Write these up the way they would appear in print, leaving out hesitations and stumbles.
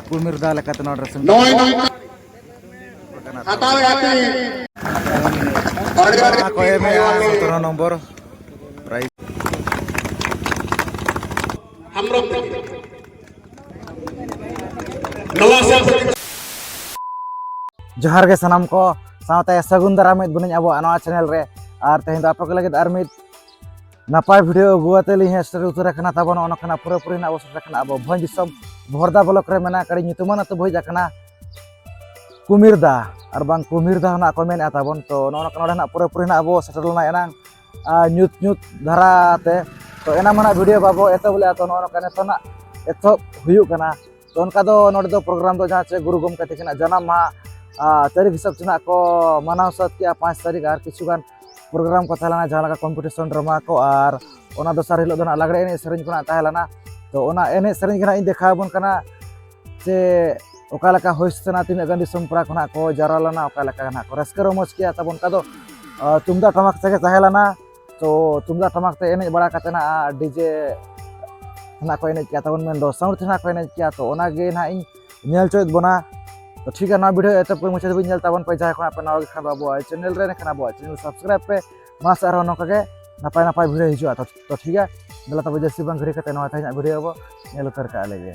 कुमिर दा लेकाते नोड रसम नोय हटावे आते कोई में 17 नंबर प्राइस हमरो नवा से जोहार के सनम को सावते सगुन दारामित बुनिन अब नवा चैनल रे और तेहन दा आपके लगे आरमित नापाय वीडियो गुआते ली हे स्टोरी उतर रखना तबन ओनकना पूरा पूरी ना अवसर रखना अब भंज सब भोरदा ब्लॉक रे मेना कड़ी नितुमान तो भइज आकना कुमिरदा और बांग कुमिरदा ना को मेन आताबन तो नोनकना ना पूरा पूरी ना अब सेटलना एना न्यूत न्यूत धाराते तो एना मना वीडियो बाबो एतो बोले तो नोनकना तो ना एतो हुयु कना तो उनका दो नोड दो प्रोग्राम दो जहां से गुरु गोमके तकिना जन्म मा तारीख हिसाब से ना को मनाव सत किया 5 तारीख और किछुगान प्रोग्राम को तहलाना जहाँ कॉम्पिटिशन ड्रामा को और ओना दोसर हिलो दोना लागड़े एने सेरेंज को तहलाना तो ओना एने सेरेंज के देखा बन कना से ओका लका होइसना तीन गन दिसम परा खना को जारालाना ओका लका ना को रस्कर मोज किया तब उनका दो तुमदा टमाक से तहलाना तो तुमदा टमाक ते एने बड़ा कतना डीजे ना को एने किया तब मेन दो साउंड ना को एने किया तो ओना गे ना इन नेल चोइत बना तो ठीक है ना वीडियो एत पे मुझे भी नल ताबन पे जाय खना पे नाव खान बाबू चैनल रे खाना बाबू चैनल सब्सक्राइब पे मास आरो नका के नापाय नापाय वीडियो हिजुआ तो ठीक है दला तब जैसे बंग घरी कते नवा थाई वीडियो बो नेल उतर का लेगे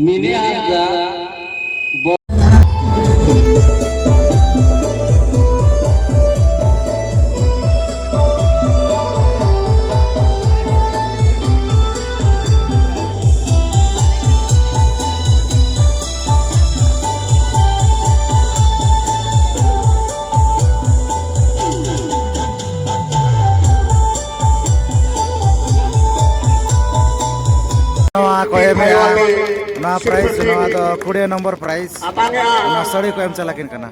Miniaga ko na price na to 20 number price na sari ko em chalakin kana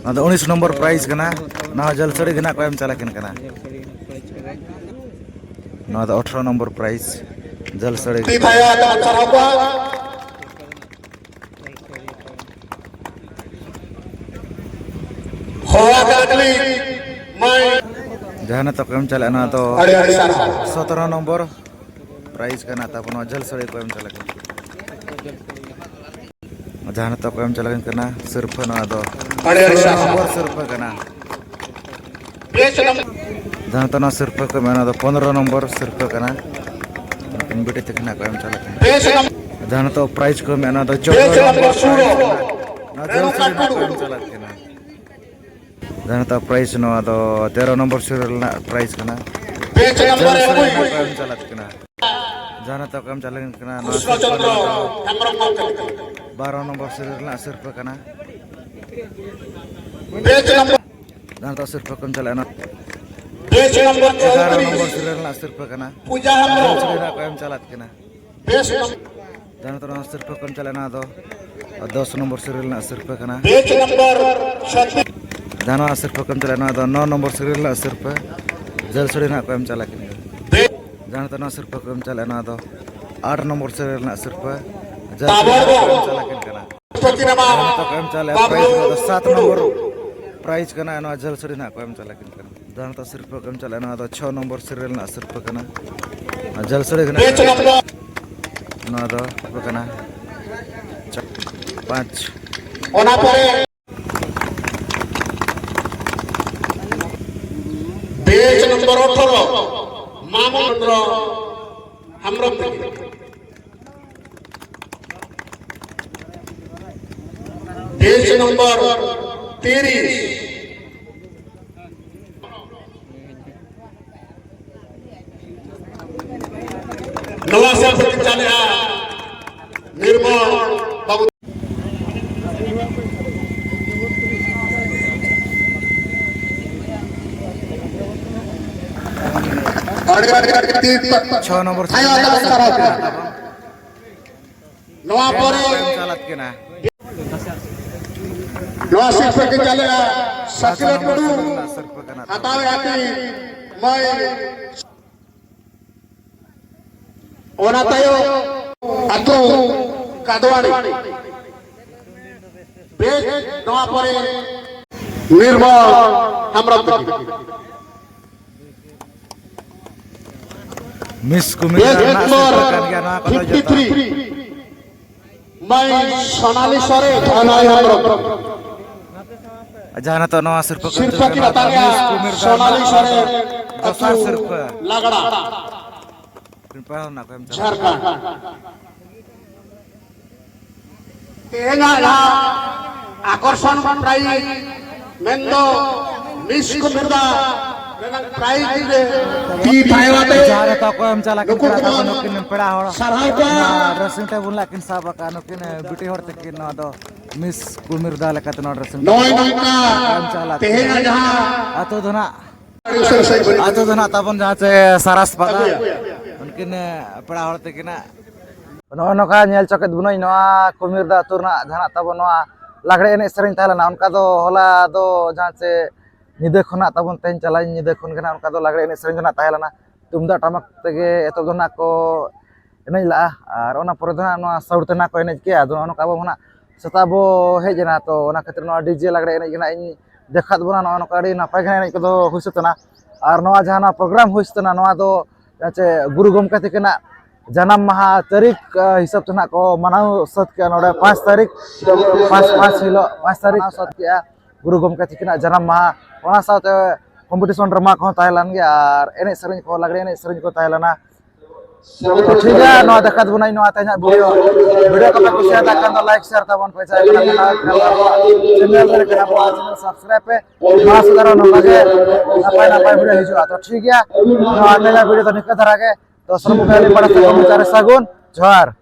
na 19 number price kana na jal sari gina ko em chalakin kana na 18 number price jal sari Tithaya dan Sarapa. Hoa Gagli. Mai. jahana to ko em chalana to Hari-hari sana. 17 number price kana ta pun jal sari ko em chalakin jahana to ko em chalakin kana sirf na to Hari-hari sana. number sirf kana Page number. जहाँ तना सिर्फ को मैंने तो 15 number सिर्फ करना inhibit तकना को हम चला Page number. जहाँ तो प्राइस को मैंने तो 14 Page number नंबर suruh. ना जल्द से ना को हम चला करना जहाँ तो प्राइस नो तो 13 नंबर सीरियल ना प्राइस करना Page number जल्द से ना को 1. हम चला करना जहाँ तो को हम चला करना Krishna Chandra. Hamram Mountain. 12 number serial ना सिर्फ करना Page number. जहाँ तो सिर्फ को हम चला ना Page number 11 नंबर 34. सीरियल ना सिर्फ करना Puja जल्द Hamro. से ना को हम चला करना Page number. जहाँ तो सिर्फ को हम चला ना तो 10 नंबर सीरियल ना सिर्फ करना Page number 36. दाना सिर्फ कम चलाना तो 9 नंबर सीरियल ना सिर्फ जल सड़ी ना कम चला के जाना तो ना सिर्फ कम चलाना तो 8 नंबर सीरियल ना सिर्फ जल सड़ी ना कम चला के करना Pratinama. तो कम चला प्राइस तो 7 नंबर प्राइस करना ना जल सड़ी ना कम चला के करना जाना तो सिर्फ कम चलाना तो 6 नंबर सीरियल ना सिर्फ करना जल सड़ी Page number. ना तो करना 5 Ona pore. Page number 18. Mamundra. Hamram. Page number 30. नवा से चले निर्मल बाबू छह नंबर नवा परे चालत के ना नवा सिर्फ के चले सकिले टुडू सिर्फ करना हतावे आती मैं ओना तायो अतो कादवाड़ी बेज नवा परे निर्मल हमरा मिस कुमिर बेज ना नंबर सिर्फ कर गया ना कतो जता 53 मैं सोनाली सरे थानाय हमरा जाना तो नवा सिर्फ सिर्फ की बताया सोनाली सरे दसा सिर्फ लगड़ा कृपया ना कम झारखंड तेना ना आकर्षण प्राइज मेंदो मिस को मिर्दा प्राइज दे ती थायवाते जारे तो को हम चला के करता बनो किन पड़ा हो सरहाय का ड्रेसिंग टेबल लाकिन साबा का नो किन बिटी होते किन न दो मिस कुमिर दा लका तो ड्रेसिंग नोय नोका तेना जहां आतो धना उसे सही बनी आतो धना तबन जहां से सारास पदा उनकिन पड़ा होते किना नो नका नेल चकेत बुनई नवा कुमिर दा तुरना जहां तबन नवा लागड़े एने सेरेन ताहला उनका दो होला दो जहां से निदे खना तबन तेन चलाई निदे खन गना उनका दो लागड़े एने सेरेन जना ताहला तुमदा टमक तेगे एतो दना को एने ला और ओना पर दना नवा साउथ ना को एने के आदो नका बो ना सता बो हेजना तो ओना खातिर नवा डीजे लागड़े एने गना इन देखात बना नवा नका डी नापाय गना एने को दो हुसतना और नवा जहां प्रोग्राम हुसतना नवा दो जाचे गुरु गमका तेकना जन्म माह तारीख हिसाब से को मनाव सत के नोड़े 5 तारीख 5 हिलो 5 तारीख सत के गुरु गमके तिकिना जन्म माहा ओना साथे कम्पिटिशन ड्रामा को ताहेलान गे आर एने सेरेंज को लागरे एने सेरेंज को ताहेलाना तो ठीक है नो देखत बुनाई नो आते वीडियो को कुसिया तकन तो लाइक शेयर तबन पैसा चैनल रे कना चैनल सब्सक्राइब पे मास करो नो लगे नापाय नापाय वीडियो हिजुआ तो ठीक है नो आते वीडियो तो निक धरा के तो सरमुख पड़ा सगुन जोहार।